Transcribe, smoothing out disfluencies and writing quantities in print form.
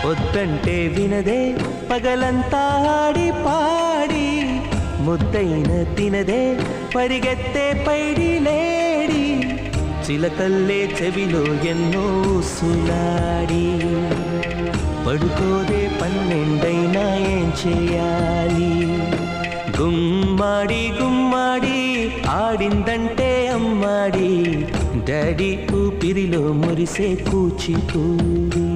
వద్దంటే వినదే పగలంతా ఆడి పాడి ముద్దైన తినదే పరిగెత్తే పైడి లేడి చిలకల్లే చెవిలో ఎన్నో సులాడి పడుకోదే పన్నెండైనా ఏం చేయాలి గుమ్మాడి గుమ్మాడి ఆడిందంటే అమ్మాడి డాడీ ఊపిరిలో మురిసే కూచిపూడి